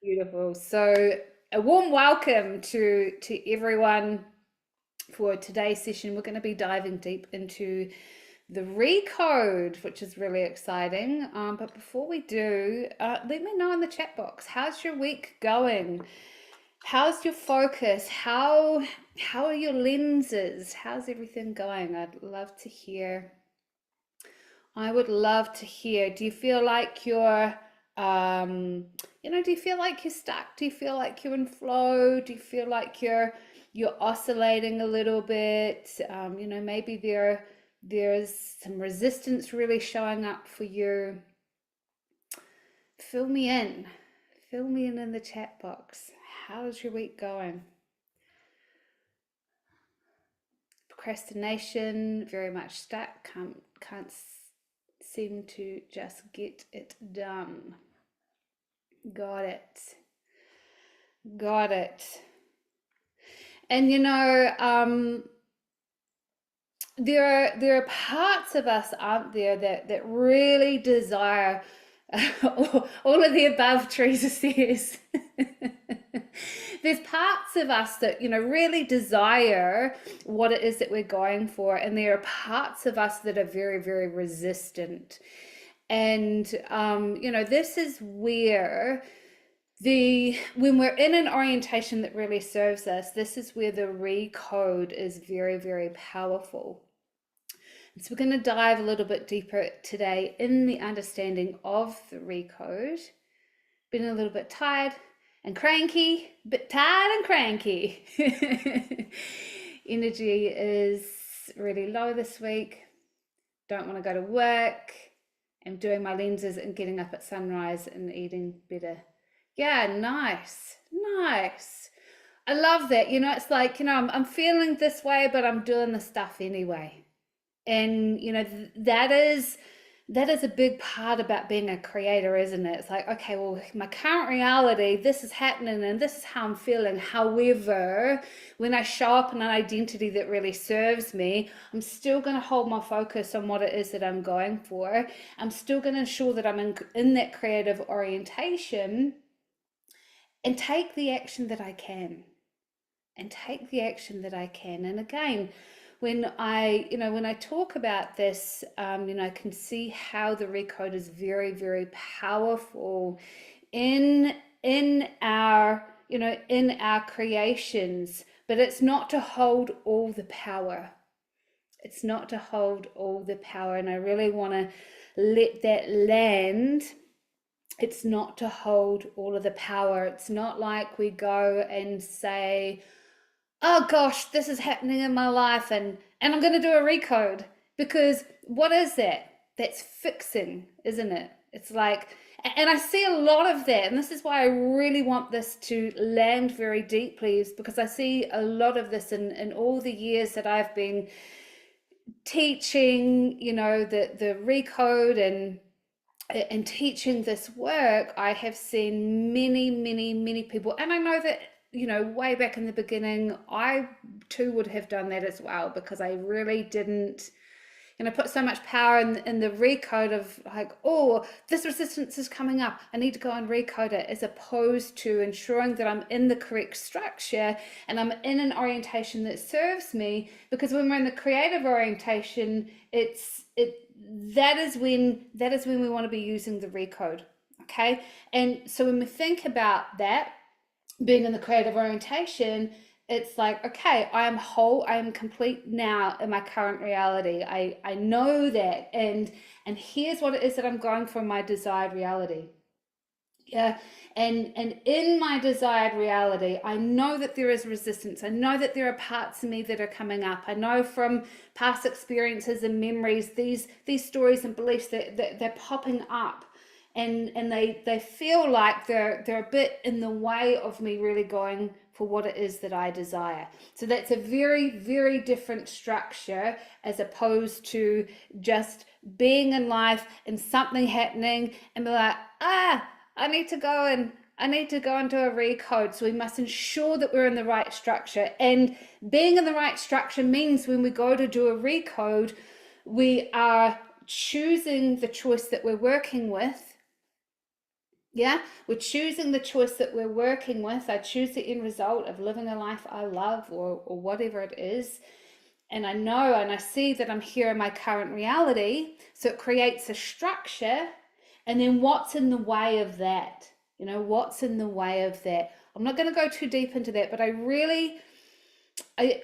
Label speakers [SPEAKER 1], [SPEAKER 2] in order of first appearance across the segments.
[SPEAKER 1] Beautiful. So, a warm welcome to everyone for today's session. We're going to be diving deep into the Recode, which is really exciting. But before we do, let me know in the chat box, how's your week going? How's your focus? How are your lenses? How's everything going? I'd love to hear. I would love to hear. Do you feel like you're, um, do you feel like you're stuck? Do you feel like you're in flow? Do you feel like you're oscillating a little bit? Maybe there's some resistance really showing up for you. Fill me in. Fill me in the chat box. How's your week going? Procrastination, very much stuck. Can't seem to just get it done. Got it. Got it. And there are parts of us, aren't there, that really desire all of the above. Teresa says. There's parts of us that really desire what it is that we're going for, and there are parts of us that are very, very resistant. And this is where when we're in an orientation that really serves us, this is where the recode is very, very powerful. So we're going to dive a little bit deeper today in the understanding of the recode. Been a little bit tired and cranky, a bit tired and cranky. Energy is really low this week. Don't want to go to work. I'm doing my lenses and getting up at sunrise and eating better. Yeah, nice. I love that. It's like, I'm feeling this way, but I'm doing the stuff anyway. And that is a big part about being a creator, isn't it? It's like, okay, well, my current reality, this is happening and this is how I'm feeling. However, when I show up in an identity that really serves me, I'm still going to hold my focus on what it is that I'm going for. I'm still going to ensure that I'm in that creative orientation and take the action that I can. And again, when I talk about this, I can see how the recode is very, very powerful in our creations, but it's not to hold all the power. It's not to hold all the power, and I really want to let that land. It's not to hold all of the power. It's not like we go and say, oh gosh, this is happening in my life and I'm going to do a recode, because what is that? That's fixing, isn't it? It's like, and I see a lot of that, and this is why I really want this to land very deeply, is because I see a lot of this in all the years that I've been teaching, the recode and teaching this work. I have seen many people, and I know that way back in the beginning, I too would have done that as well, because I really didn't, put so much power in the recode of like, oh, this resistance is coming up, I need to go and recode it, as opposed to ensuring that I'm in the correct structure and I'm in an orientation that serves me. Because when we're in the creative orientation, that is when we want to be using the recode. Okay, and so when we think about that, being in the creative orientation, it's like, okay, I am whole, I am complete now in my current reality. I know that, and here's what it is that I'm going for in my desired reality. Yeah, and in my desired reality, I know that there is resistance. I know that there are parts of me that are coming up. I know from past experiences and memories, these stories and beliefs that they're popping up. And they feel like they're a bit in the way of me really going for what it is that I desire. So that's a very, very different structure, as opposed to just being in life and something happening and be like, I need to go and do a recode. So we must ensure that we're in the right structure. And being in the right structure means when we go to do a recode, we are choosing the choice that we're working with. Yeah, we're choosing the choice that we're working with. I choose the end result of living a life I love, or whatever it is. And I know and I see that I'm here in my current reality. So it creates a structure. And then what's in the way of that? What's in the way of that? I'm not going to go too deep into that, but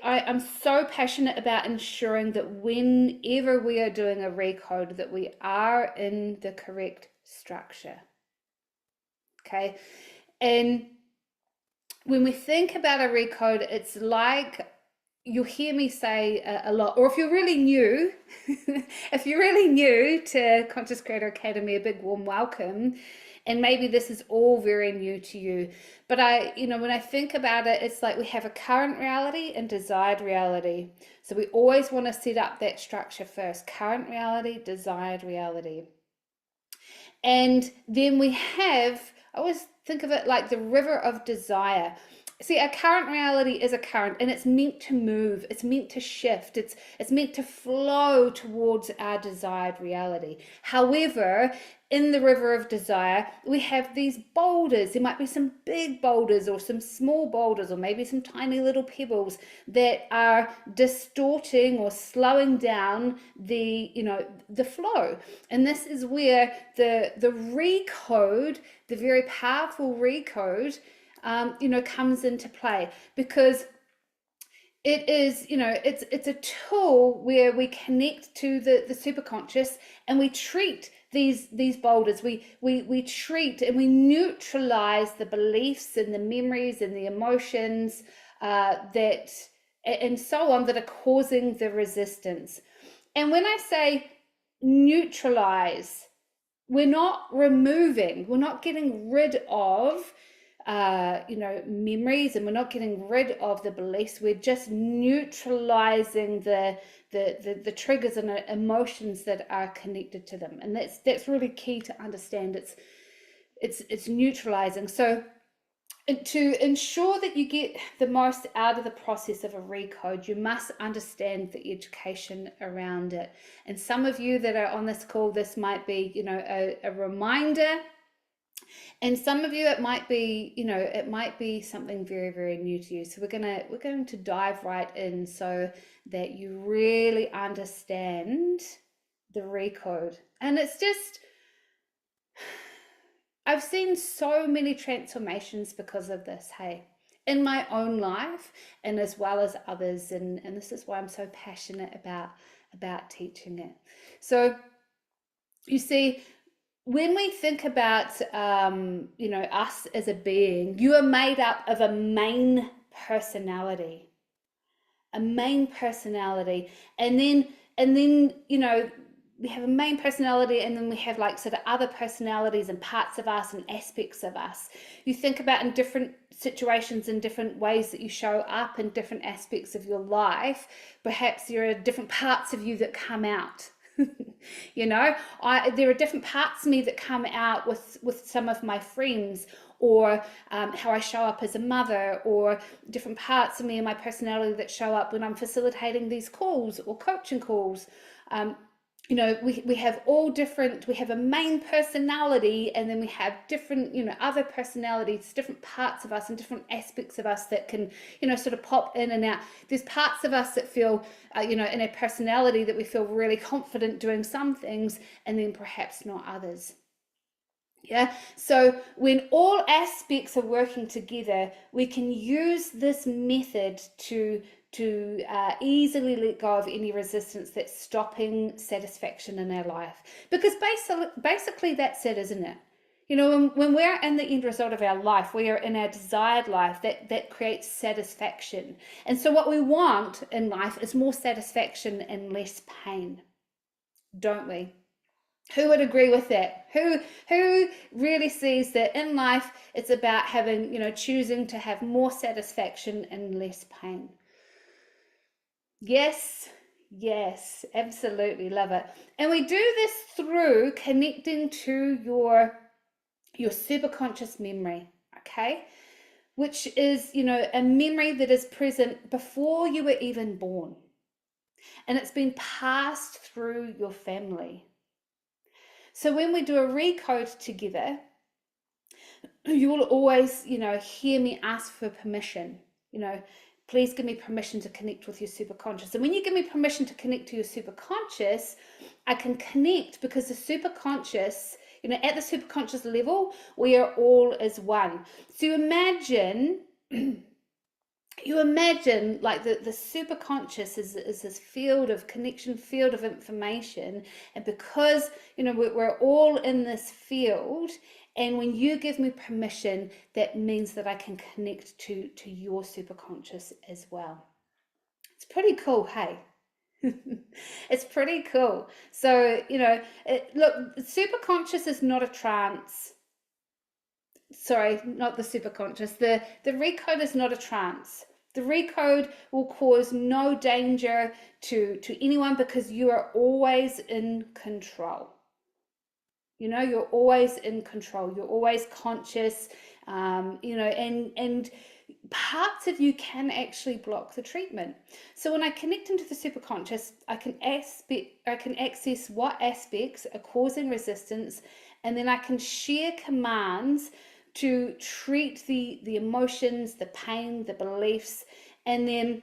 [SPEAKER 1] I'm so passionate about ensuring that whenever we are doing a recode, that we are in the correct structure. Okay. And when we think about a recode, it's like, you'll hear me say a lot, or if you're really new, if you're really new to Conscious Creator Academy, a big warm welcome. And maybe this is all very new to you. But when I think about it, it's like we have a current reality and desired reality. So we always want to set up that structure first: current reality, desired reality. And then I always think of it like the river of desire. See, our current reality is a current, and it's meant to move, it's meant to shift, it's meant to flow towards our desired reality. However, in the river of desire, we have these boulders. There might be some big boulders or some small boulders, or maybe some tiny little pebbles that are distorting or slowing down the flow. And this is where the recode, the very powerful recode, comes into play, because it is, it's a tool where we connect to the superconscious, and we treat these boulders. We treat and we neutralize the beliefs and the memories and the emotions that and so on that are causing the resistance. And when I say neutralize, we're not removing, we're not getting rid of memories, and we're not getting rid of the beliefs. We're just neutralizing the triggers and emotions that are connected to them. And that's really key to understand. It's neutralizing. So to ensure that you get the most out of the process of a recode, you must understand the education around it. And some of you that are on this call, this might be a reminder. And some of you, it might be something very, very new to you. So we're going to dive right in so that you really understand the recode. And it's just, I've seen so many transformations because of this, hey, in my own life and as well as others. And this is why I'm so passionate about teaching it. So you see, when we think about us as a being, you are made up of a main personality, and then we have a main personality, and then we have like sort of other personalities and parts of us and aspects of us. You think about in different situations, in different ways that you show up in different aspects of your life, perhaps there are different parts of you that come out. There are different parts of me that come out with some of my friends, or how I show up as a mother, or different parts of me and my personality that show up when I'm facilitating these calls or coaching calls. We have all different, we have a main personality, and then we have different, other personalities, different parts of us and different aspects of us that can, sort of pop in and out. There's parts of us that feel, in a personality that we feel really confident doing some things, and then perhaps not others. Yeah, so when all aspects are working together, we can use this method to easily let go of any resistance that's stopping satisfaction in our life. Because basically that's it, isn't it? When we're in the end result of our life, we are in our desired life, that creates satisfaction. And so what we want in life is more satisfaction and less pain, don't we? Who would agree with that? Who really sees that in life it's about having, choosing to have more satisfaction and less pain? Yes, absolutely, love it. And we do this through connecting to your superconscious memory, okay? Which is, a memory that is present before you were even born. And it's been passed through your family. So when we do a recode together, you will always, hear me ask for permission. Please give me permission to connect with your superconscious. And when you give me permission to connect to your superconscious, I can connect, because the superconscious, at the superconscious level, we are all as one. So you imagine like the superconscious is this field of connection, field of information. And because, we're all in this field, and when you give me permission, that means that I can connect to your superconscious as well. It's pretty cool, hey? It's pretty cool. So, look, superconscious is not a trance. Sorry, not the superconscious. The Recode is not a trance. The Recode will cause no danger to anyone, because you are always in control. You're always in control. You're always conscious, and parts of you can actually block the treatment. So when I connect into the superconscious, I can access what aspects are causing resistance, and then I can share commands to treat the emotions, the pain, the beliefs. And then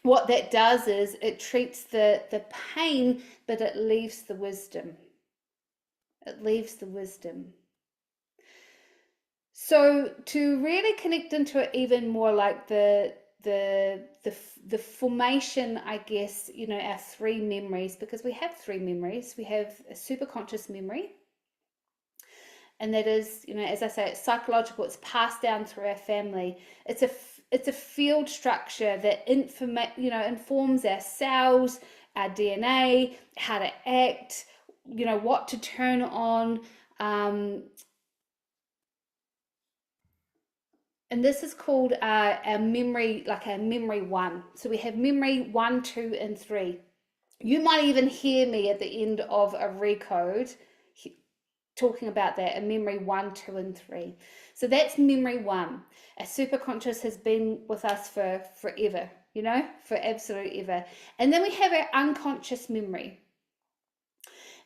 [SPEAKER 1] what that does is it treats the pain, but it leaves the wisdom. It leaves the wisdom. So to really connect into it even more, like the formation, I guess, our three memories, because we have three memories. We have a superconscious memory, and that is, as I say, it's psychological. It's passed down through our family. It's a field structure that informs our cells, our DNA, how to act, what to turn on. And this is called our memory, like our memory 1. So we have memory 1, 2, and 3. You might even hear me at the end of a Recode talking about that, a memory 1, 2, and 3. So that's memory 1. Our superconscious has been with us for forever, for absolute ever. And then we have our unconscious memory.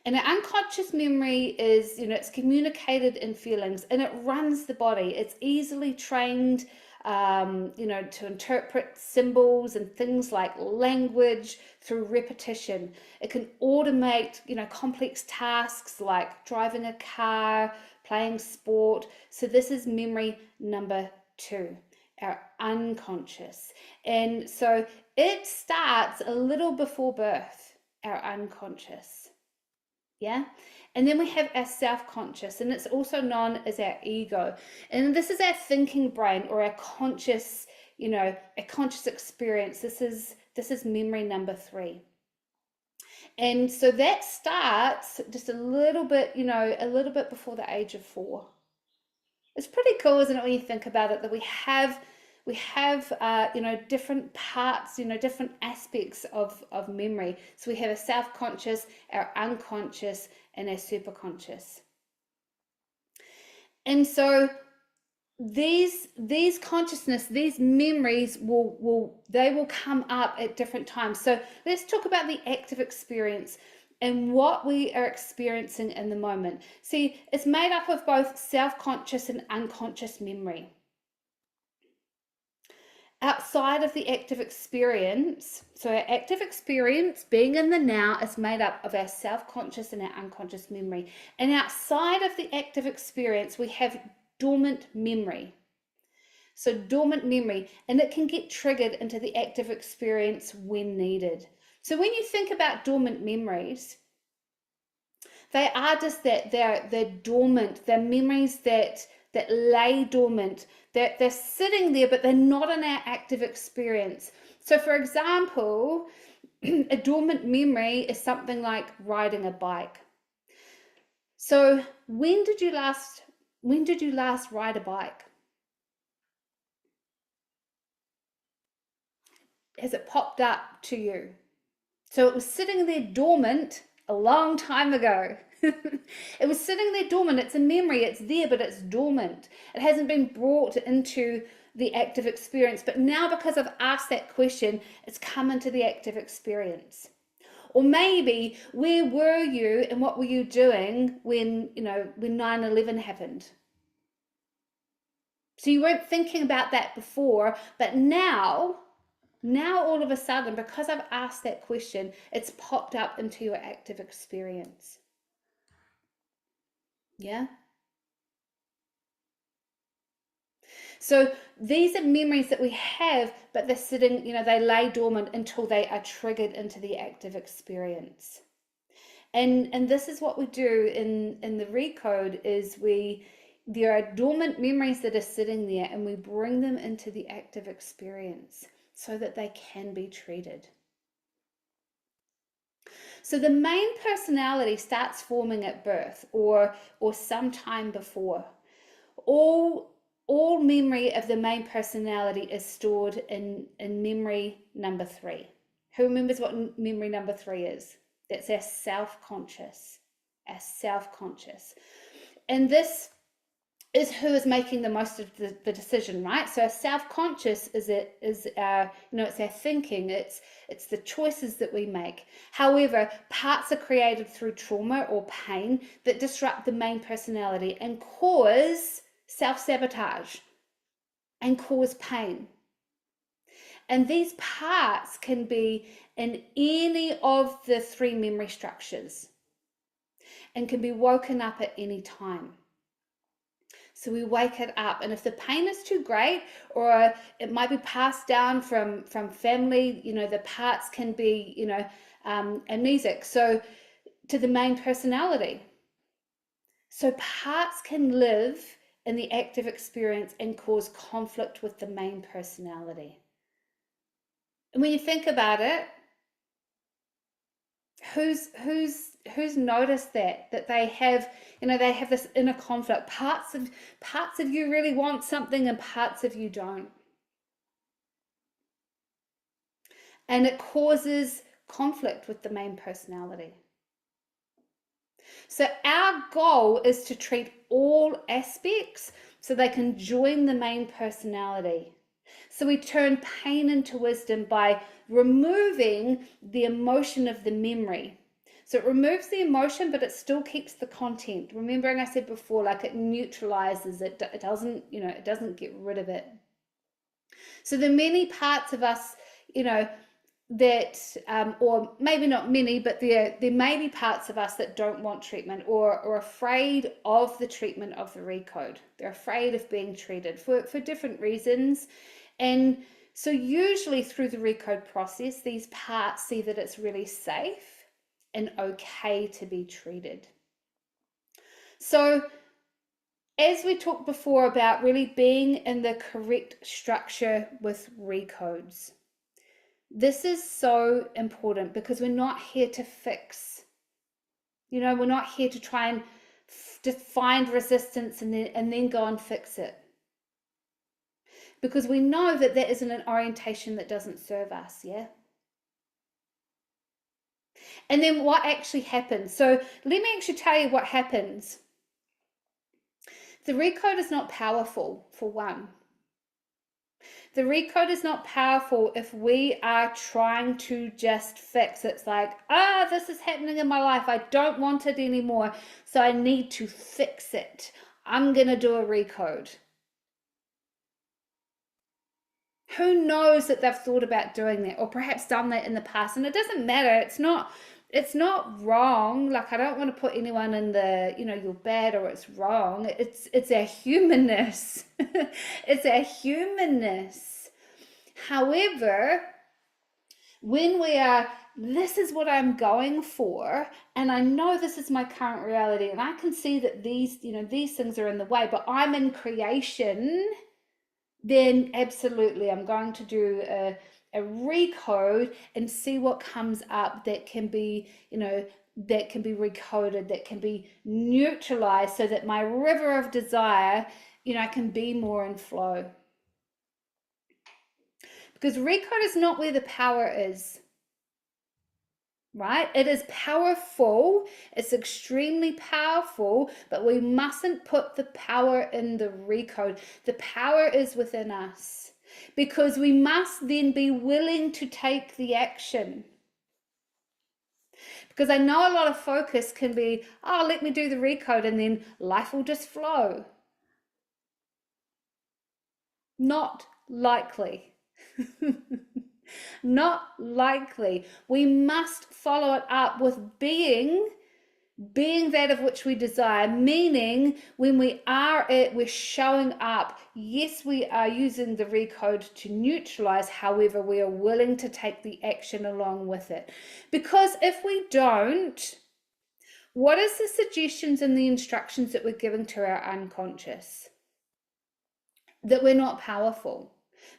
[SPEAKER 1] And our unconscious memory is, it's communicated in feelings, and it runs the body. It's easily trained, to interpret symbols and things like language through repetition. It can automate, complex tasks like driving a car, playing sport. So this is memory number 2, our unconscious. And so it starts a little before birth, our unconscious. Yeah. And then we have our self-conscious, and it's also known as our ego. And this is our thinking brain, or our conscious, a conscious experience. This is memory number 3. And so that starts just a little bit before the age of 4. It's pretty cool, isn't it, when you think about it, that we have different parts, different aspects of memory. So we have a self-conscious, our unconscious, and our superconscious. And so these consciousness, these memories will come up at different times. So let's talk about the active experience and what we are experiencing in the moment. See, it's made up of both self-conscious and unconscious memory. Outside of the active experience, so our active experience, being in the now, is made up of our self-conscious and our unconscious memory. And outside of the active experience, we have dormant memory. So dormant memory, and it can get triggered into the active experience when needed. So when you think about dormant memories, they are just that, they're dormant. They're memories that lay dormant. They're sitting there, but they're not in our active experience. So for example, a dormant memory is something like riding a bike. So when did you last ride a bike? Has it popped up to you? So it was sitting there dormant a long time ago. It was sitting there dormant. It's a memory. It's there, but it's dormant. It hasn't been brought into the active experience. But now, because I've asked that question, it's come into the active experience. Or maybe, where were you and what were you doing when 9/11 happened? So you weren't thinking about that before, but now all of a sudden, because I've asked that question, it's popped up into your active experience. Yeah. So these are memories that we have, but they're sitting, they lay dormant until they are triggered into the active experience. And this is what we do in the Recode is there are dormant memories that are sitting there, and we bring them into the active experience so that they can be treated. So the main personality starts forming at birth or sometime before. All memory of the main personality is stored in memory number 3. Who remembers what memory number 3 is? That's our self-conscious. Our self-conscious. And this is who is making the most of the decision, right? So our self-conscious is our, it's our thinking, it's the choices that we make. However, parts are created through trauma or pain that disrupt the main personality and cause self-sabotage and cause pain. And these parts can be in any of the 3 memory structures and can be woken up at any time. So we wake it up, and if the pain is too great, or it might be passed down from family, the parts can be, amnesic. So to the main personality. So parts can live in the active experience and cause conflict with the main personality. And when you think about it, who's noticed that they have this inner conflict? Parts of you really want something and parts of you don't, and it causes conflict with the main personality. So our goal is to treat all aspects so they can join the main personality. So we turn pain into wisdom by removing the emotion of the memory. So it removes the emotion, but it still keeps the content. Remembering I said before, like it neutralizes it. It doesn't, it doesn't get rid of it. So the many parts of us, that, or maybe not many, but there may be parts of us that don't want treatment or are afraid of the treatment of the Recode. They're afraid of being treated for different reasons. And so usually through the Recode process, these parts see that it's really safe and okay to be treated. So as we talked before about really being in the correct structure with Recodes, this is so important because we're not here to fix. We're not here to try and just find resistance and then go and fix it. Because we know that that isn't an orientation that doesn't serve us, yeah? And then what actually happens? So let me actually tell you what happens. The Recode is not powerful, for one. The Recode is not powerful if we are trying to just fix. It's like, this is happening in my life. I don't want it anymore, so I need to fix it. I'm going to do a Recode. Who knows that they've thought about doing that or perhaps done that in the past? And it doesn't matter. It's not wrong. Like, I don't want to put anyone in the, you're bad or it's wrong. It's our humanness. It's our humanness. However, when we are, this is what I'm going for, and I know this is my current reality, and I can see that these things are in the way, but I'm in creation, then absolutely I'm going to do a Recode and see what comes up that can be, that can be recoded, that can be neutralized so that my river of desire, can be more in flow. Because Recode is not where the power is. Right? It is powerful. It's extremely powerful, but we mustn't put the power in the Recode. The power is within us because we must then be willing to take the action. Because I know a lot of focus can be, let me do the Recode and then life will just flow. Not likely. Not likely. We must follow it up with being that of which we desire, meaning when we are it, we're showing up. Yes, we are using the recode to neutralize, however, we are willing to take the action along with it. Because if we don't, what is the suggestions and the instructions that we're giving to our unconscious? That we're not powerful,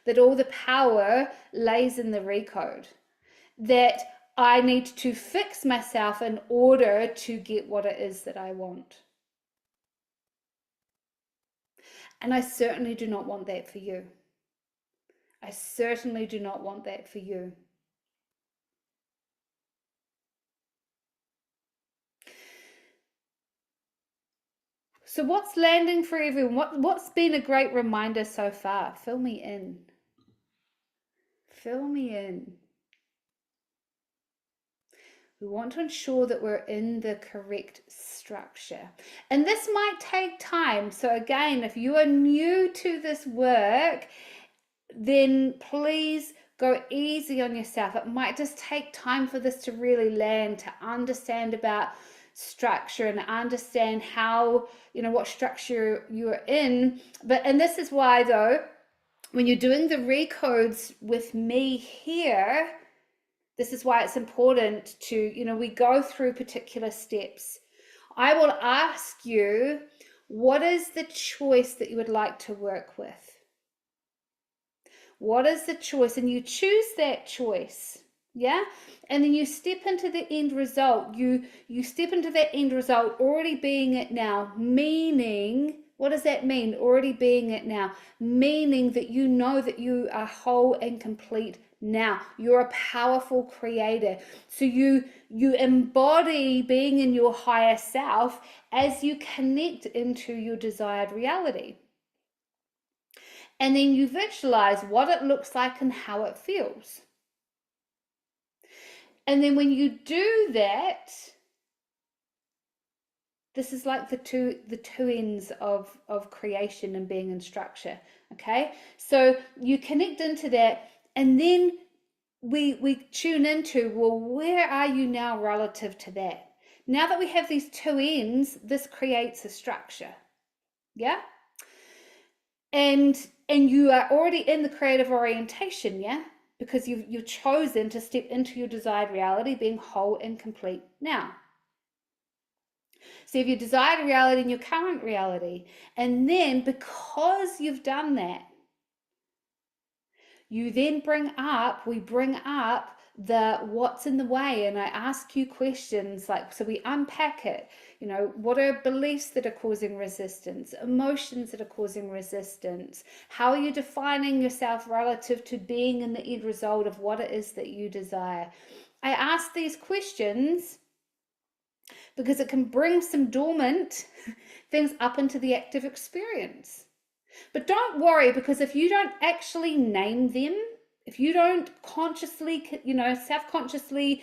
[SPEAKER 1] that all the power lays in the recode, that I need to fix myself in order to get what it is that I want. And I certainly do not want that for you. I certainly do not want that for you. So what's landing for everyone? What's been a great reminder so far? Fill me in. Fill me in. We want to ensure that we're in the correct structure. And this might take time. So again, if you are new to this work, then please go easy on yourself. It might just take time for this to really land, to understand about structure and understand how, what structure you're in. And this is why, though, when you're doing the recodes with me here, this is why it's important to, we go through particular steps. I will ask you, what is the choice that you would like to work with? What is the choice? And you choose that choice. Yeah. And then you step into the end result. You step into that end result already being it now, meaning, what does that mean? Already being it now, meaning that you know that you are whole and complete now. You're a powerful creator. So you embody being in your higher self as you connect into your desired reality. And then you visualize what it looks like and how it feels. And then when you do that, this is like the two ends of creation and being in structure. Okay, so you connect into that, and then we tune into, well, where are you now relative to that? Now that we have these two ends, this creates a structure. Yeah. And you are already in the creative orientation, yeah? Because you've chosen to step into your desired reality, being whole and complete now. So you have your desired reality and your current reality. And then because you've done that, you then we bring up the what's in the way, and I ask you questions like, so we unpack it. What are beliefs that are causing resistance, emotions that are causing resistance? How are you defining yourself relative to being in the end result of what it is that you desire? I ask these questions because it can bring some dormant things up into the active experience. But don't worry, because if you don't actually name them, if you don't consciously, self-consciously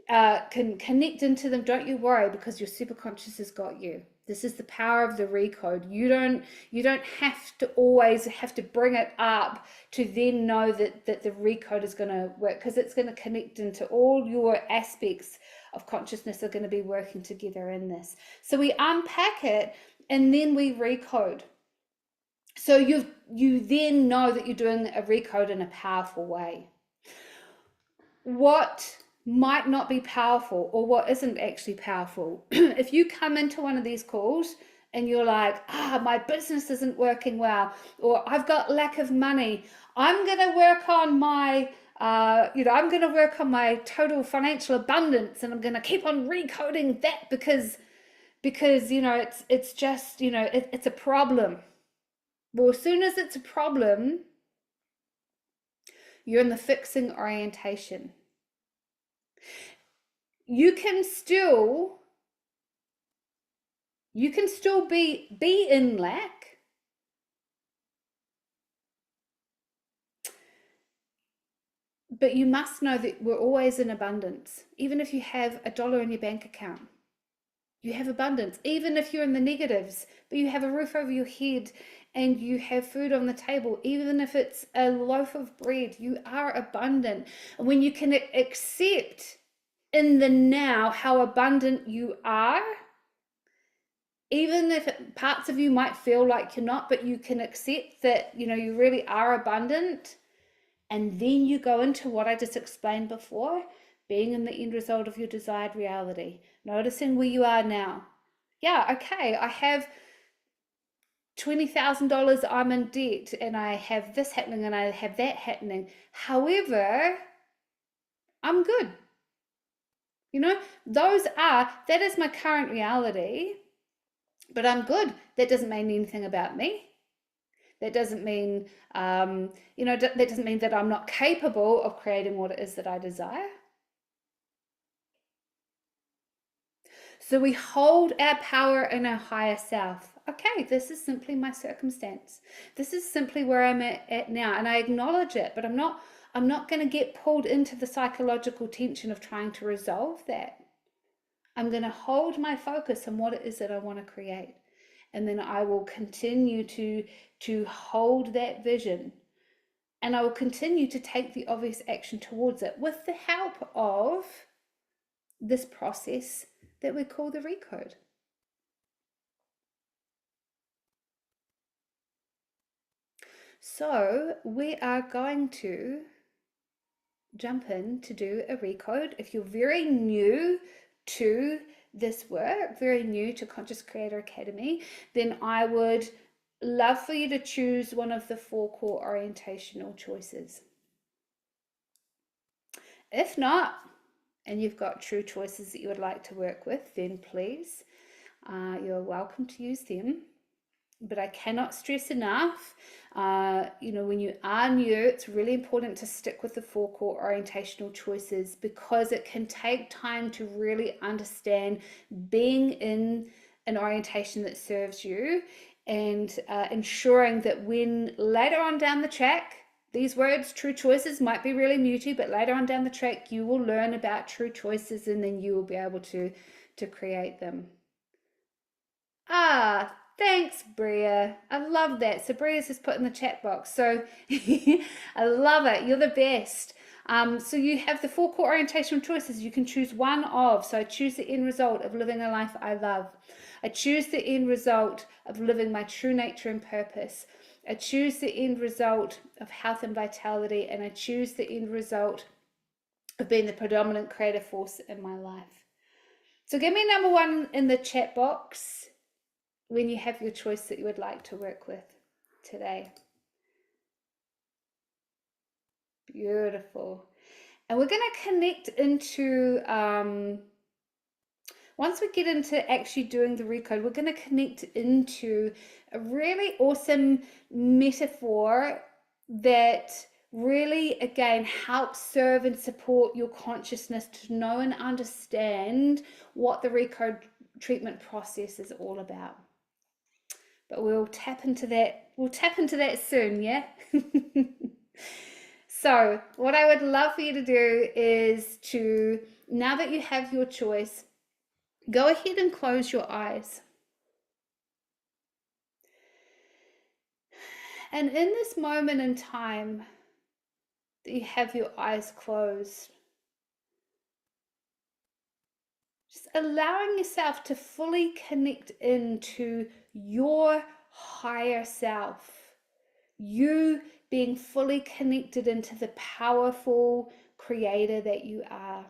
[SPEAKER 1] can connect into them, don't you worry, because your superconscious has got you. This is the power of the recode. You don't have to always have to bring it up to then know that the recode is going to work, because it's going to connect into all your aspects of consciousness are going to be working together in this. So we unpack it and then we recode. So you then know that you're doing a recode in a powerful way. What might not be powerful, or what isn't actually powerful, if you come into one of these calls and you're like, my business isn't working well, or I've got lack of money, I'm going to work on my I'm going to work on my total financial abundance, and I'm going to keep on recoding that because it's just it's a problem. Well, as soon as it's a problem, you're in the fixing orientation. You can still be in lack, but you must know that we're always in abundance. Even if you have $1 in your bank account, you have abundance. Even if you're in the negatives, but you have a roof over your head and you have food on the table, even if it's a loaf of bread, you are abundant. And when you can accept in the now how abundant you are, even if parts of you might feel like you're not, but you can accept that, you really are abundant. And then you go into what I just explained before, being in the end result of your desired reality, noticing where you are now. Yeah, okay, I have $20,000, I'm in debt, and I have this happening and I have that happening. However, I'm good. That is my current reality, but I'm good. That doesn't mean anything about me. That doesn't mean, that doesn't mean that I'm not capable of creating what it is that I desire. So we hold our power in our higher self. Okay, this is simply my circumstance. This is simply where I'm at now, and I acknowledge it, but I'm not going to get pulled into the psychological tension of trying to resolve that. I'm going to hold my focus on what it is that I want to create. And then I will continue to hold that vision. And I will continue to take the obvious action towards it with the help of this process that we call the Recode. So we are going to jump in to do a Recode. If you're very new to this work, very new to Conscious Creator Academy, then I would love for you to choose one of the 4 core orientational choices. If not, and you've got true choices that you would like to work with, then please, you're welcome to use them. But I cannot stress enough, when you are new, it's really important to stick with the 4 core orientational choices, because it can take time to really understand being in an orientation that serves you, and ensuring that when later on down the track, these words, true choices, might be really new to you, but later on down the track, you will learn about true choices, and then you will be able to create them. Thanks, Bria. I love that. So Bria's just put in the chat box. So I love it. You're the best. So you have the 4 core orientational choices. You can choose one of. So I choose the end result of living a life I love. I choose the end result of living my true nature and purpose. I choose the end result of health and vitality. And I choose the end result of being the predominant creative force in my life. So give me number 1 in the chat box when you have your choice that you would like to work with today. Beautiful. And we're going to connect into, once we get into actually doing the Recode, we're going to connect into a really awesome metaphor that really, again, helps serve and support your consciousness to know and understand what the Recode treatment process is all about. But we'll tap into that soon, yeah? So what I would love for you to do is to, now that you have your choice, go ahead and close your eyes. And in this moment in time that you have your eyes closed, just allowing yourself to fully connect into your higher self, you being fully connected into the powerful creator that you are.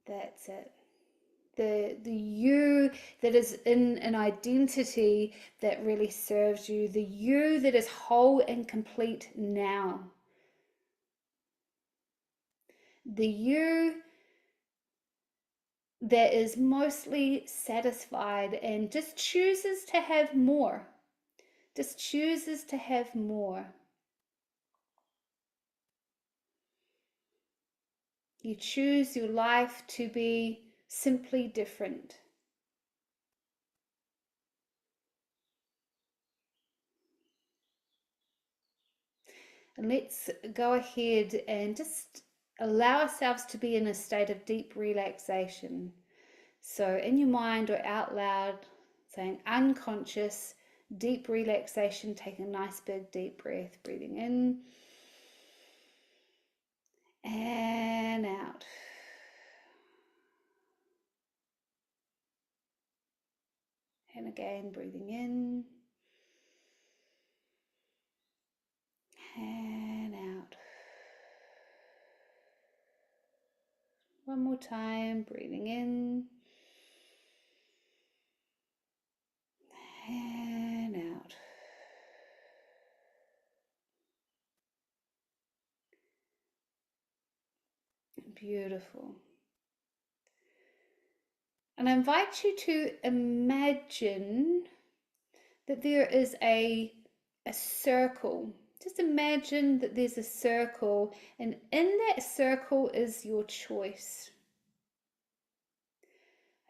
[SPEAKER 1] That's it. The you that is in an identity that really serves you, the you that is whole and complete now, the you that is mostly satisfied and just chooses to have more, just chooses to have more. You choose your life to be simply different. And let's go ahead and just allow ourselves to be in a state of deep relaxation. So, in your mind or out loud, saying unconscious, deep relaxation, take a nice big deep breath, breathing in and out. And again, breathing in and out. One more time, breathing in and out. Beautiful. And I invite you to imagine that there is a circle. Just imagine that there's a circle, and in that circle is your choice.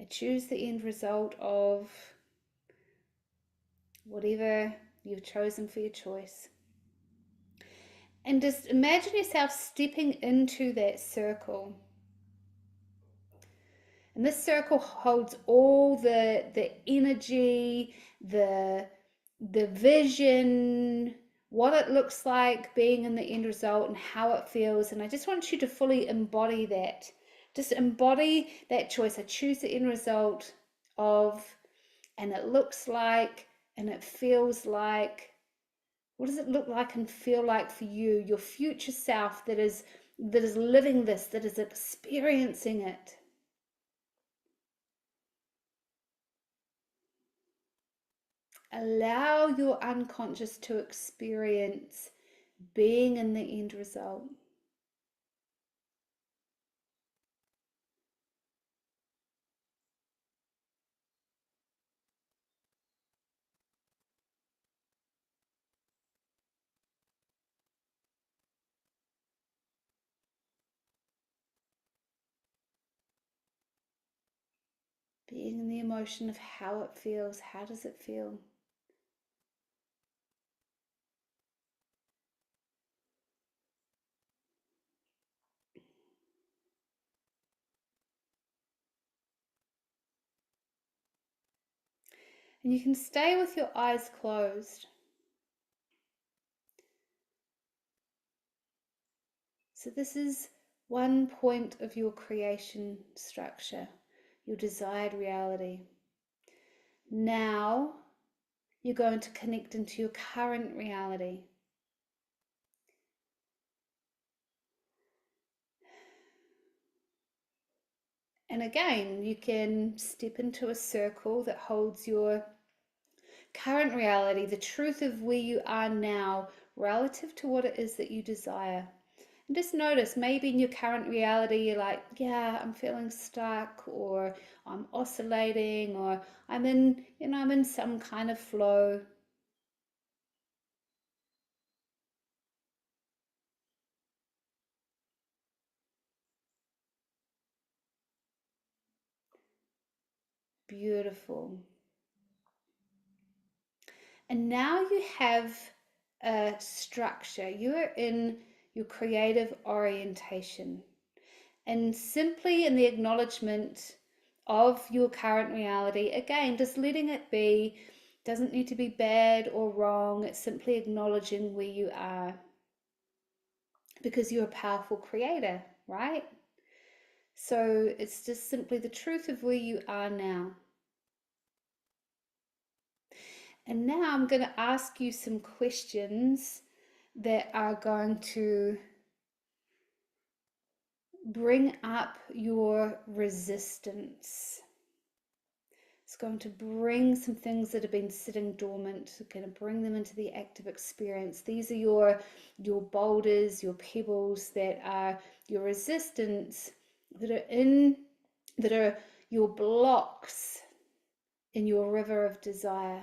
[SPEAKER 1] I choose the end result of whatever you've chosen for your choice. And just imagine yourself stepping into that circle. And this circle holds all the energy, the vision, what it looks like being in the end result and how it feels. And I just want you to fully embody that. Just embody that choice. I choose the end result of, and it looks like, and it feels like. What does it look like and feel like for you, your future self that is living this, that is experiencing it? Allow your unconscious to experience being in the end result. Being in the emotion of how it feels. How does it feel? And you can stay with your eyes closed. So this is one point of your creation structure, your desired reality. Now you're going to connect into your current reality. And again, you can step into a circle that holds your current reality, the truth of where you are now relative to what it is that you desire. And just notice, maybe in your current reality, you're like, yeah, I'm feeling stuck, or I'm oscillating, or I'm in some kind of flow. Beautiful. And now you have a structure. You are in your creative orientation. And simply in the acknowledgement of your current reality, again, just letting it be, doesn't need to be bad or wrong. It's simply acknowledging where you are, because you're a powerful creator, right? So it's just simply the truth of where you are now. And now I'm going to ask you some questions that are going to bring up your resistance. It's going to bring some things that have been sitting dormant. It's going to bring them into the active experience. These are your boulders, your pebbles, that are your resistance, that are your blocks in your river of desire.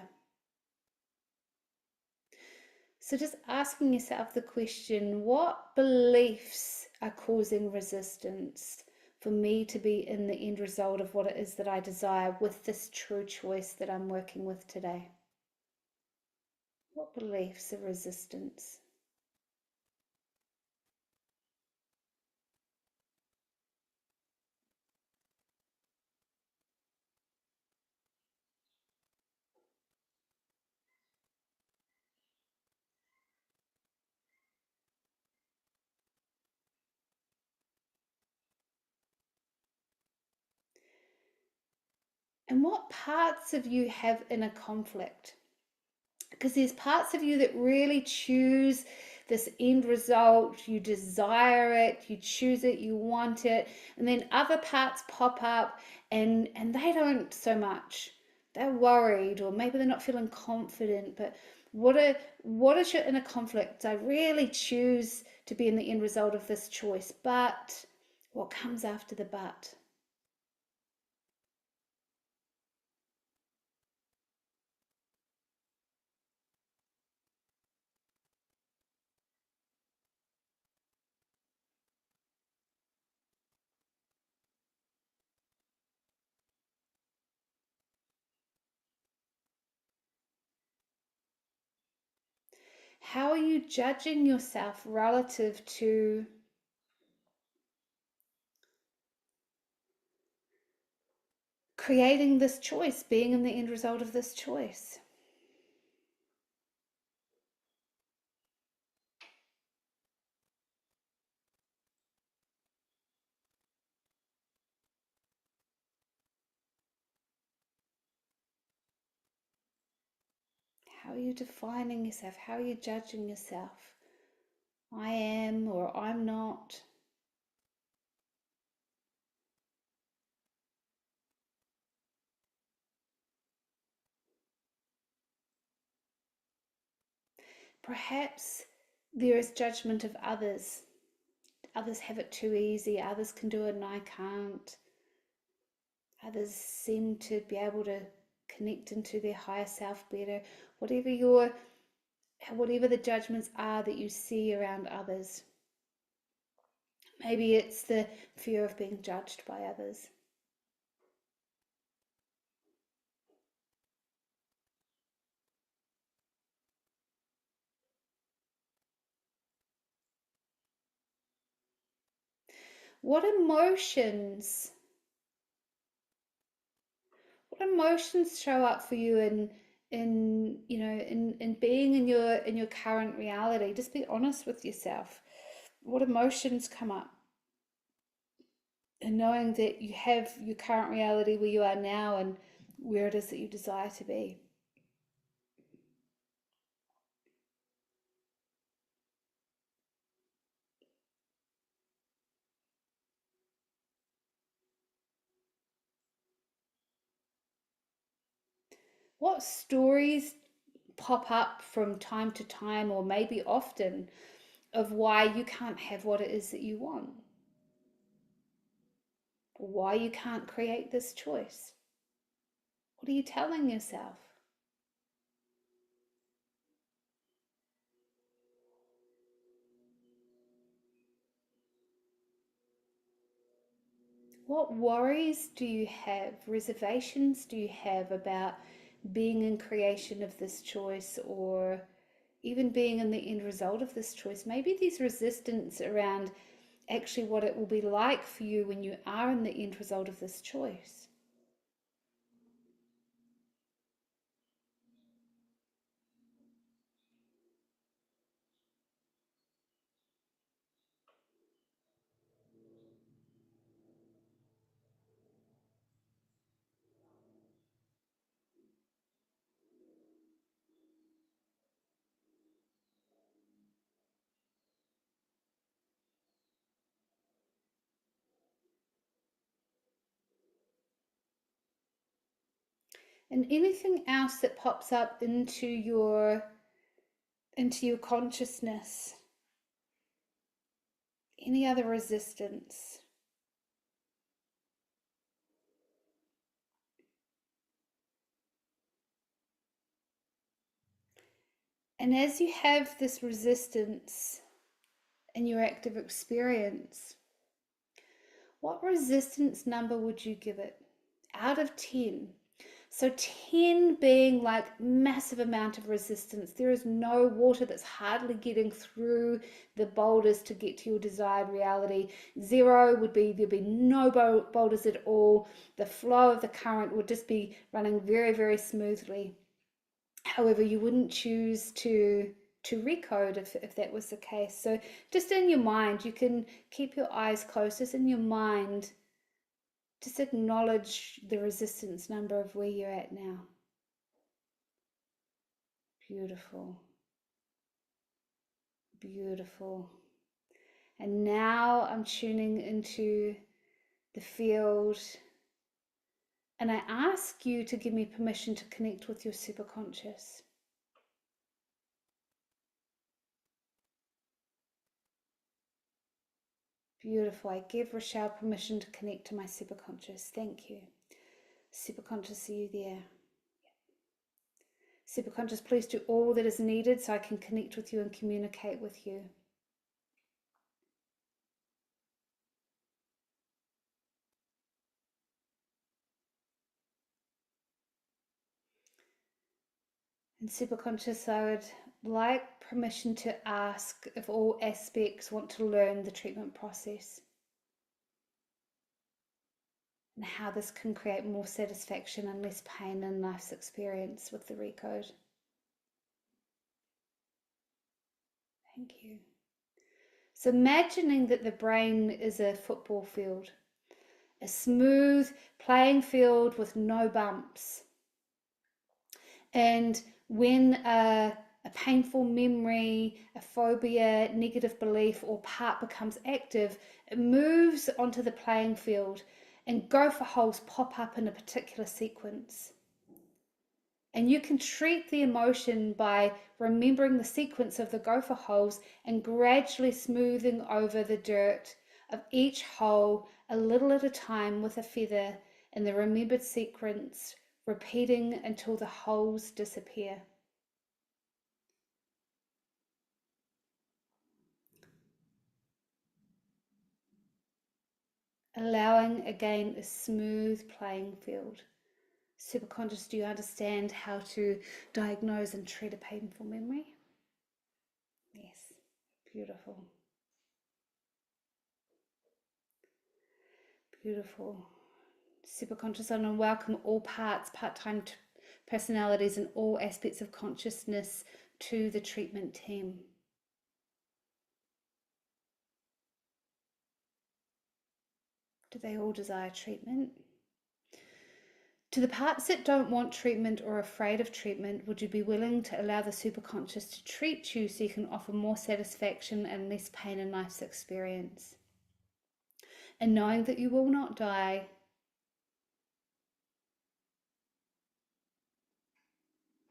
[SPEAKER 1] So just asking yourself the question, what beliefs are causing resistance for me to be in the end result of what it is that I desire with this true choice that I'm working with today? What beliefs are resistance? And what parts of you have inner conflict? Because there's parts of you that really choose this end result, you desire it, you choose it, you want it, and then other parts pop up and they don't so much. They're worried, or maybe they're not feeling confident. But what is your inner conflict? I really choose to be in the end result of this choice, but what comes after the but? How are you judging yourself relative to creating this choice, being in the end result of this choice? How are you defining yourself? How are you judging yourself? I am or I'm not. Perhaps there is judgment of others. Others have it too easy. Others can do it and I can't. Others seem to be able to connect into their higher self better. Whatever the judgments are that you see around others. Maybe it's the fear of being judged by others. What emotions what emotions show up for you in being in your current reality? Just be honest with yourself. What emotions come up? And knowing that you have your current reality where you are now and where it is that you desire to be. What stories pop up from time to time, or maybe often, of why you can't have what it is that you want? Or why you can't create this choice? What are you telling yourself? What worries do you have, reservations do you have about being in creation of this choice, or even being in the end result of this choice? Maybe there's resistance around actually what it will be like for you when you are in the end result of this choice. And anything else that pops up into your consciousness, any other resistance. And as you have this resistance in your active experience, what resistance number would you give it out of 10? So 10 being like massive amount of resistance. There is no water that's hardly getting through the boulders to get to your desired reality. 0 would be there'd be no boulders at all. The flow of the current would just be running very, very smoothly. However, you wouldn't choose to recode if that was the case. So just in your mind, you can keep your eyes closed, just in your mind, Just acknowledge the resistance number of where you're at now. Beautiful. Beautiful. And now I'm tuning into the field, and I ask you to give me permission to connect with your superconscious. Beautiful. I give Rochelle permission to connect to my superconscious. Thank you. Superconscious, are you there? Superconscious, please do all that is needed so I can connect with you and communicate with you. And superconscious, I would like permission to ask if all aspects want to learn the treatment process and how this can create more satisfaction and less pain in life's experience with the Recode. Thank you. So imagining that the brain is a football field, a smooth playing field with no bumps. And when a painful memory, a phobia, negative belief, or part becomes active, it moves onto the playing field and gopher holes pop up in a particular sequence. And you can treat the emotion by remembering the sequence of the gopher holes and gradually smoothing over the dirt of each hole a little at a time with a feather in the remembered sequence, repeating until the holes disappear. Allowing again a smooth playing field. Superconscious, do you understand how to diagnose and treat a painful memory? Yes, beautiful. Beautiful. Superconscious, I want to welcome all parts, part-time personalities, and all aspects of consciousness to the treatment team. Do they all desire treatment? To the parts that don't want treatment or are afraid of treatment, would you be willing to allow the superconscious to treat you so you can offer more satisfaction and less pain in life's experience? And knowing that you will not die,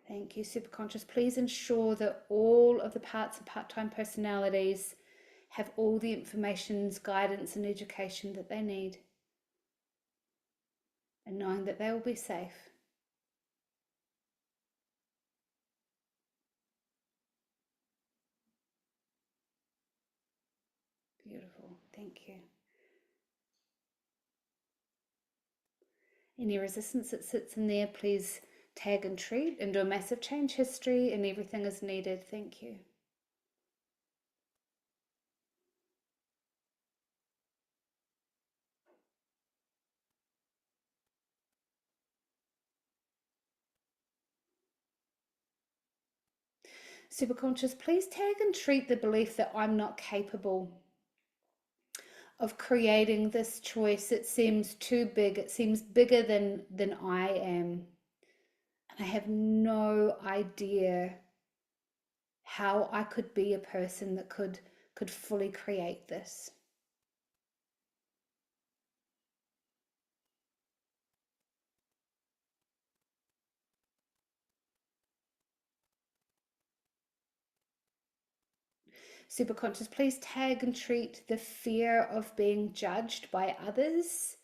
[SPEAKER 1] thank you, superconscious. Please ensure that all of the parts and part-time personalities have all the information, guidance, and education that they need. And knowing that they will be safe. Beautiful. Thank you. Any resistance that sits in there, please tag and treat and do a massive change history, and everything is needed. Thank you. Superconscious, please tag and treat the belief that I'm not capable of creating this choice. It seems too big. It seems bigger than I am. And I have no idea how I could be a person that could fully create this. Superconscious, please tag and treat the fear of being judged by others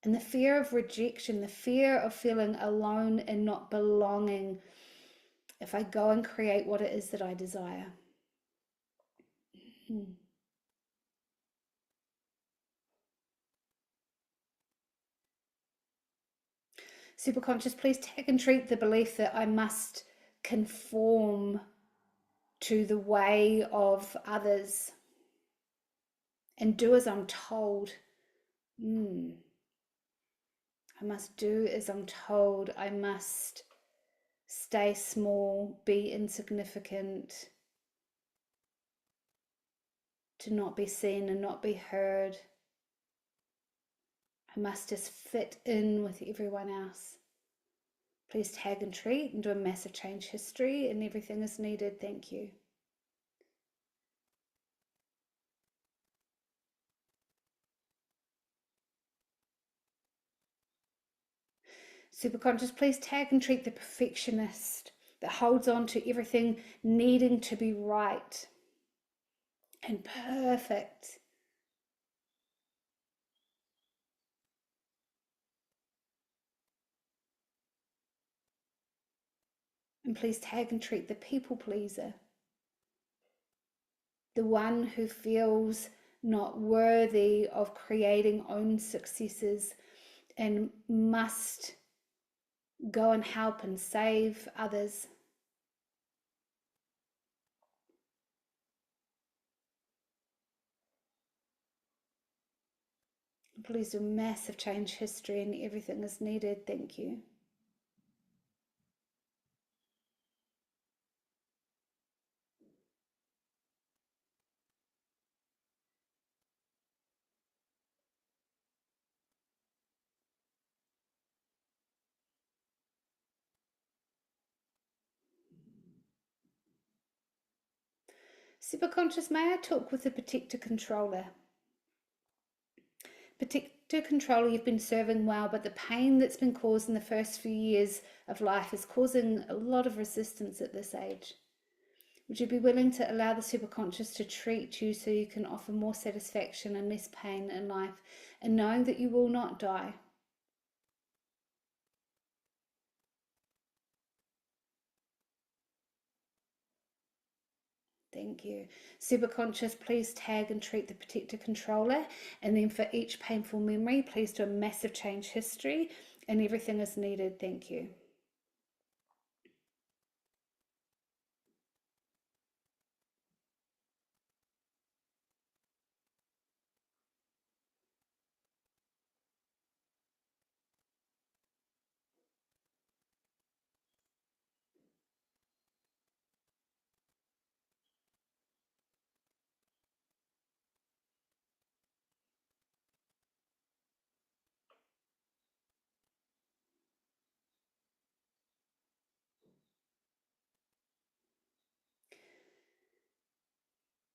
[SPEAKER 1] and the fear of rejection, the fear of feeling alone and not belonging if I go and create what it is that I desire. Superconscious, please tag and treat the belief that I must conform to the way of others and do as I'm told. I must do as I'm told. I must stay small, be insignificant, to not be seen and not be heard. I must just fit in with everyone else. Please tag and treat and do a massive change history, and everything is needed. Thank you. Superconscious, please tag and treat the perfectionist that holds on to everything needing to be right and perfect. And please tag and treat the people pleaser, the one who feels not worthy of creating own successes and must go and help and save others. Please do massive change history, and everything is needed. Thank you. Superconscious, may I talk with the protector controller? Protector controller, you've been serving well, but the pain that's been caused in the first few years of life is causing a lot of resistance at this age. Would you be willing to allow the superconscious to treat you so you can offer more satisfaction and less pain in life, and knowing that you will not die? Thank you. Superconscious, please tag and treat the protector controller, and then for each painful memory, please do a massive change history, and everything is needed. Thank you.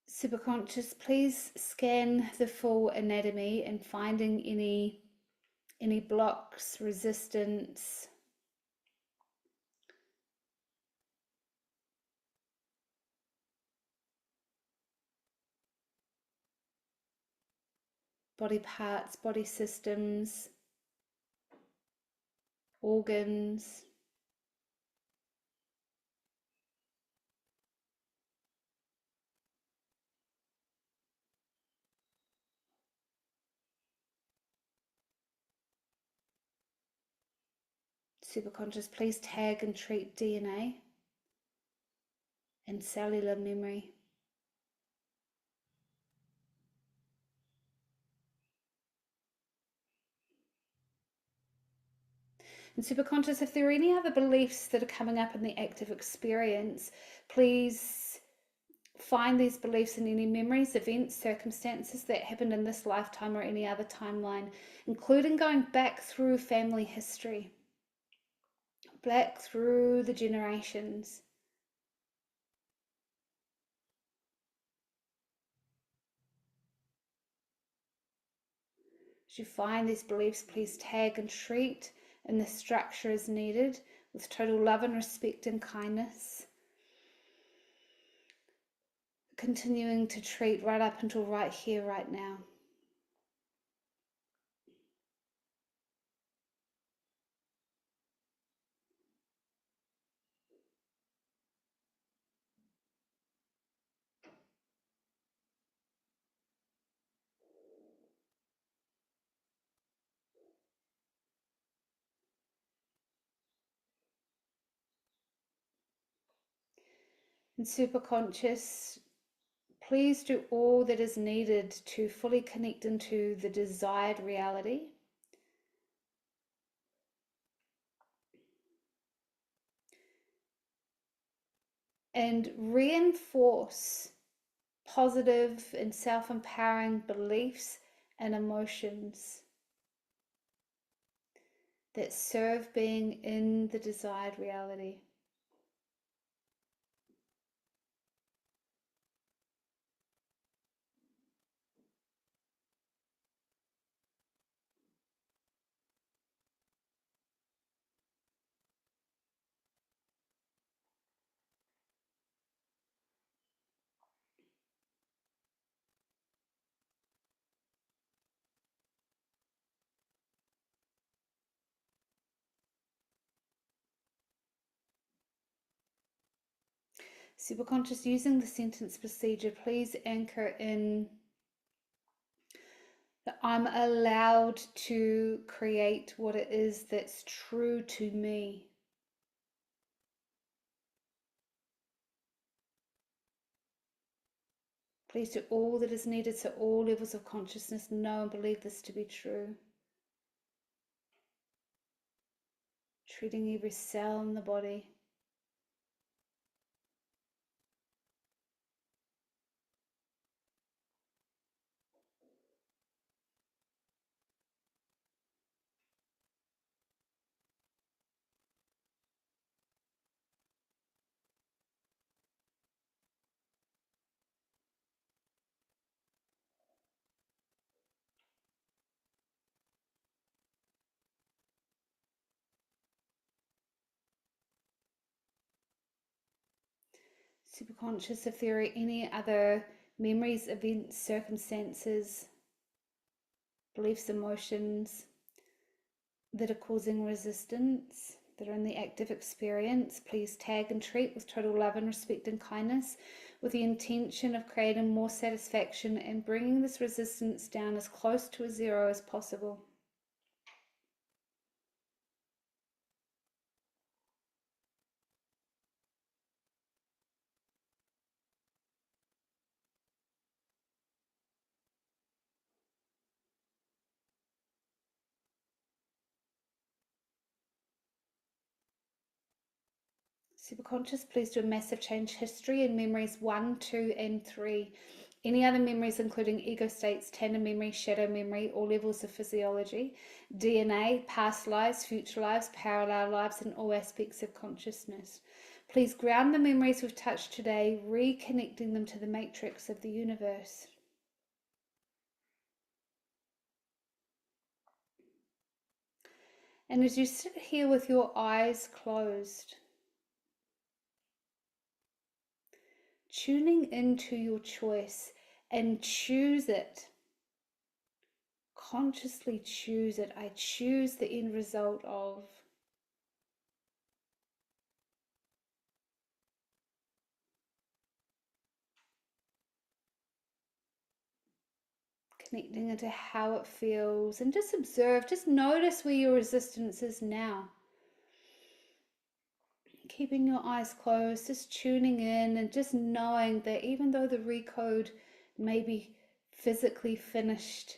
[SPEAKER 1] Superconscious, please scan the full anatomy and finding any blocks, resistance, body parts, body systems, organs. Superconscious, please tag and treat DNA and cellular memory. And Superconscious, if there are any other beliefs that are coming up in the active experience, please find these beliefs in any memories, events, circumstances that happened in this lifetime or any other timeline, including going back through family history, back through the generations. As you find these beliefs, please tag and treat in the structure as needed with total love and respect and kindness. Continuing to treat right up until right here, right now. And Superconscious, please do all that is needed to fully connect into the desired reality. And reinforce positive and self-empowering beliefs and emotions. that serve being in the desired reality. Superconscious, using the sentence procedure, please anchor in that I'm allowed to create what it is that's true to me. Please do all that is needed so all levels of consciousness know and believe this to be true. Treating every cell in the body. Superconscious, if there are any other memories, events, circumstances, beliefs, emotions that are causing resistance, that are in the active experience, please tag and treat with total love and respect and kindness, with the intention of creating more satisfaction and bringing this resistance down as close to a zero as possible. Superconscious, please do a massive change history in memories 1, 2, and 3. Any other memories, including ego states, tandem memory, shadow memory, all levels of physiology, DNA, past lives, future lives, parallel lives, and all aspects of consciousness. Please ground the memories we've touched today, reconnecting them to the matrix of the universe. And as you sit here with your eyes closed, tuning into your choice, and choose it. Consciously choose it. I choose the end result of. Connecting into how it feels, and just observe, just notice where your resistance is now. Keeping your eyes closed, just tuning in and just knowing that even though the recode may be physically finished,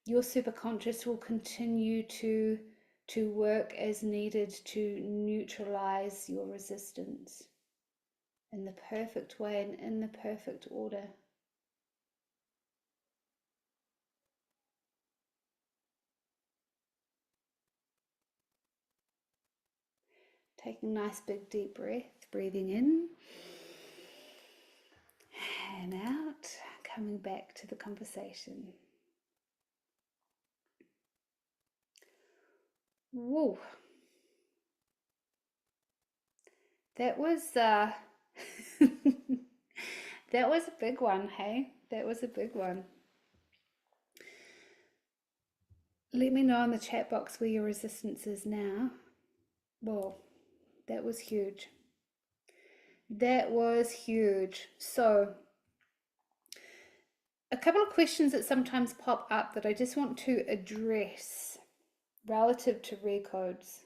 [SPEAKER 1] your superconscious will continue to work as needed to neutralize your resistance in the perfect way and in the perfect order. Taking a nice big deep breath, breathing in and out, coming back to the conversation. Whoa. That was that was a big one, hey? That was a big one. Let me know in the chat box where your resistance is now. Whoa, that was huge. That was huge. So, a couple of questions that sometimes pop up that I just want to address relative to recodes.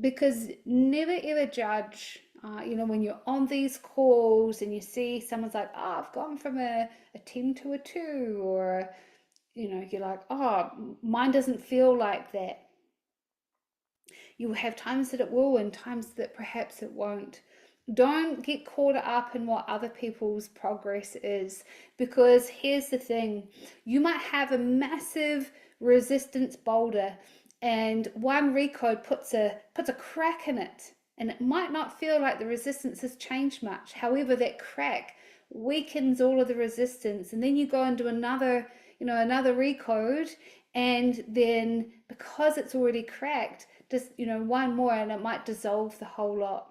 [SPEAKER 1] Because never ever judge, when you're on these calls and you see someone's like, oh, I've gone from a 10 to a 2, or, you're like, oh, mine doesn't feel like that. You will have times that it will and times that perhaps it won't. Don't get caught up in what other people's progress is, because here's the thing, you might have a massive resistance boulder and one recode puts a crack in it, and it might not feel like the resistance has changed much. However, that crack weakens all of the resistance, and then you go and do another, another recode, and then because it's already cracked, just one more and it might dissolve the whole lot.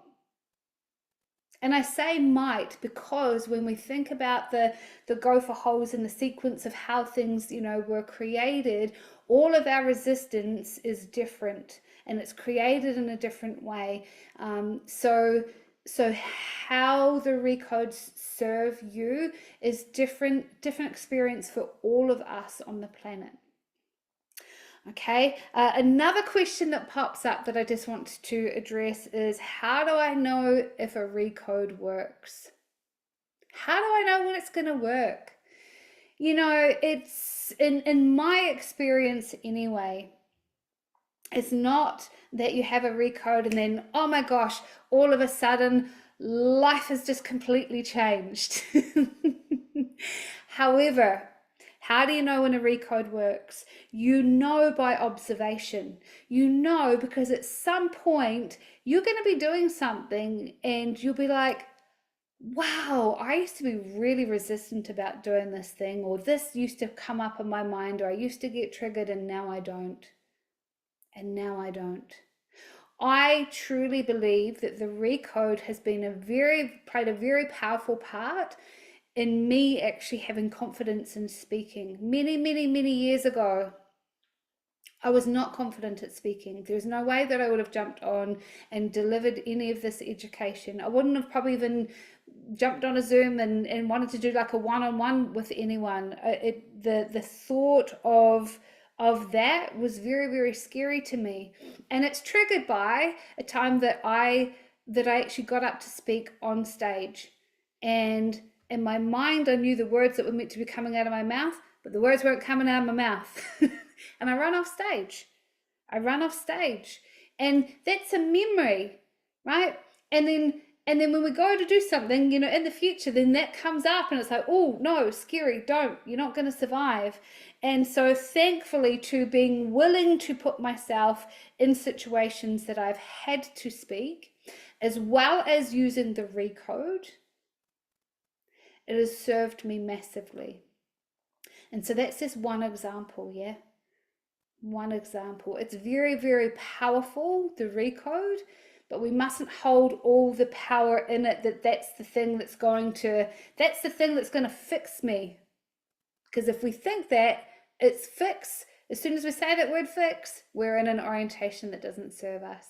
[SPEAKER 1] And I say might because when we think about the gopher holes and the sequence of how things were created, all of our resistance is different, and it's created in a different way. So how the recodes serve you is different experience for all of us on the planet. Okay, another question that pops up that I just want to address is, how do I know if a recode works? How do I know when it's going to work? It's in my experience anyway, it's not that you have a recode and then, oh my gosh, all of a sudden life has just completely changed. However, how do you know when a recode works? You know by observation. You know because at some point you're going to be doing something and you'll be like, wow, I used to be really resistant about doing this thing, or this used to come up in my mind, or I used to get triggered and now I don't. And now I don't. I truly believe that the recode has been played a very powerful part in me actually having confidence in speaking. Many, many, many years ago, I was not confident at speaking. There's no way that I would have jumped on and delivered any of this education. I wouldn't have probably even jumped on a Zoom and wanted to do like a one-on-one with anyone. The thought of that was very, very scary to me. And it's triggered by a time that I actually got up to speak on stage. And in my mind, I knew the words that were meant to be coming out of my mouth, but the words weren't coming out of my mouth. And I ran off stage. And that's a memory, right? And then when we go to do something, in the future, then that comes up and it's like, oh, no, scary, don't, you're not going to survive. And so thankfully to being willing to put myself in situations that I've had to speak, as well as using the recode, it has served me massively. And so that's just one example, yeah? One example. It's very, very powerful, the recode, but we mustn't hold all the power in it that's the thing that's going to fix me. Because if we think that it's fix, as soon as we say that word fix, we're in an orientation that doesn't serve us.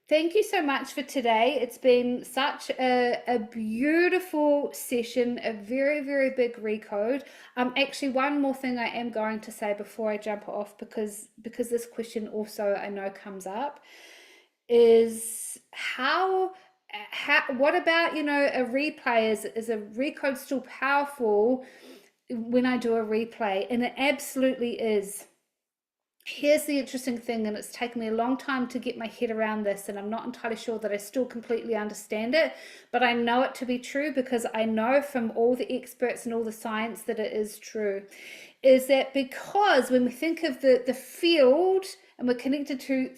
[SPEAKER 1] Thank you so much for today. It's been such a beautiful session, a very, very big recode. Actually, one more thing I am going to say before I jump off, because this question also I know comes up, is what about, a replay? Is a recode still powerful when I do a replay? And it absolutely is. Here's the interesting thing, and it's taken me a long time to get my head around this, and I'm not entirely sure that I still completely understand it, but I know it to be true because I know from all the experts and all the science that it is true, is that because when we think of the field, and we're connected to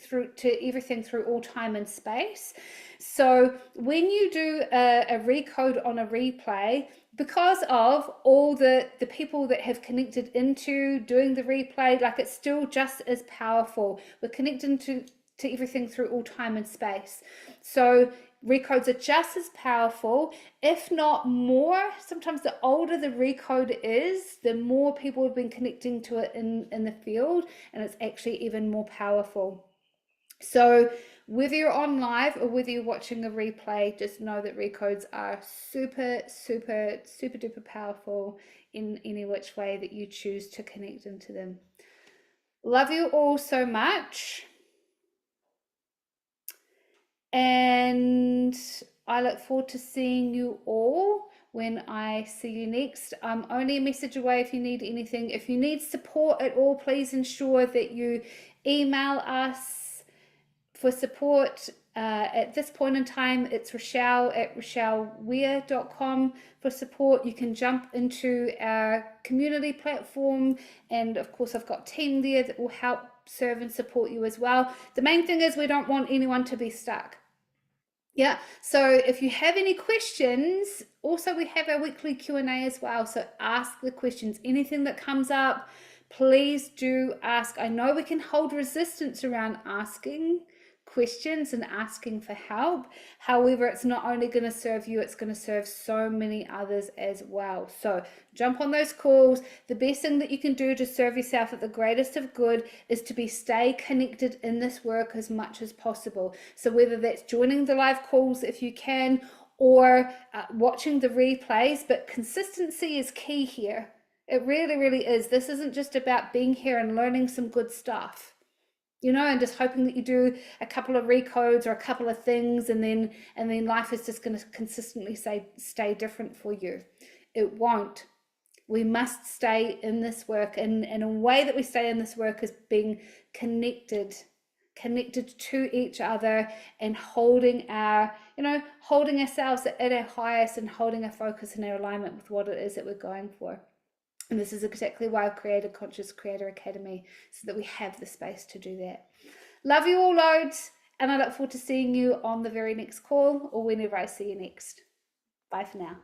[SPEAKER 1] everything through all time and space, so when you do a recode on a replay, because of all the people that have connected into doing the replay, like it's still just as powerful. We're connected to everything through all time and space. So recodes are just as powerful, if not more. Sometimes the older the recode is, the more people have been connecting to it in the field, and it's actually even more powerful. So whether you're on live or whether you're watching a replay, just know that recodes are super, super, super duper powerful in any which way that you choose to connect into them. Love you all so much. And I look forward to seeing you all when I see you next. I'm only a message away if you need anything. If you need support at all, please ensure that you email us for support. At this point in time, it's Rochelle at RochelleWeir.com for support. You can jump into our community platform, and of course I've got a team there that will help serve and support you as well. The main thing is we don't want anyone to be stuck. Yeah, so if you have any questions, also we have our weekly Q&A as well, so ask the questions. Anything that comes up, please do ask. I know we can hold resistance around asking questions and asking for help. However, it's not only going to serve you, it's going to serve so many others as well. So jump on those calls. The best thing that you can do to serve yourself at the greatest of good is to stay connected in this work as much as possible. So whether that's joining the live calls if you can, or watching the replays, but consistency is key here. It really, really is. This isn't just about being here and learning some good stuff, you know, and just hoping that you do a couple of recodes or a couple of things, and then life is just going to consistently stay different for you. It won't. We must stay in this work, and a way that we stay in this work is being connected to each other, and holding ourselves at our highest, and holding our focus and our alignment with what it is that we're going for. And this is exactly why I've created Conscious Creator Academy, so that we have the space to do that. Love you all loads, and I look forward to seeing you on the very next call, or whenever I see you next. Bye for now.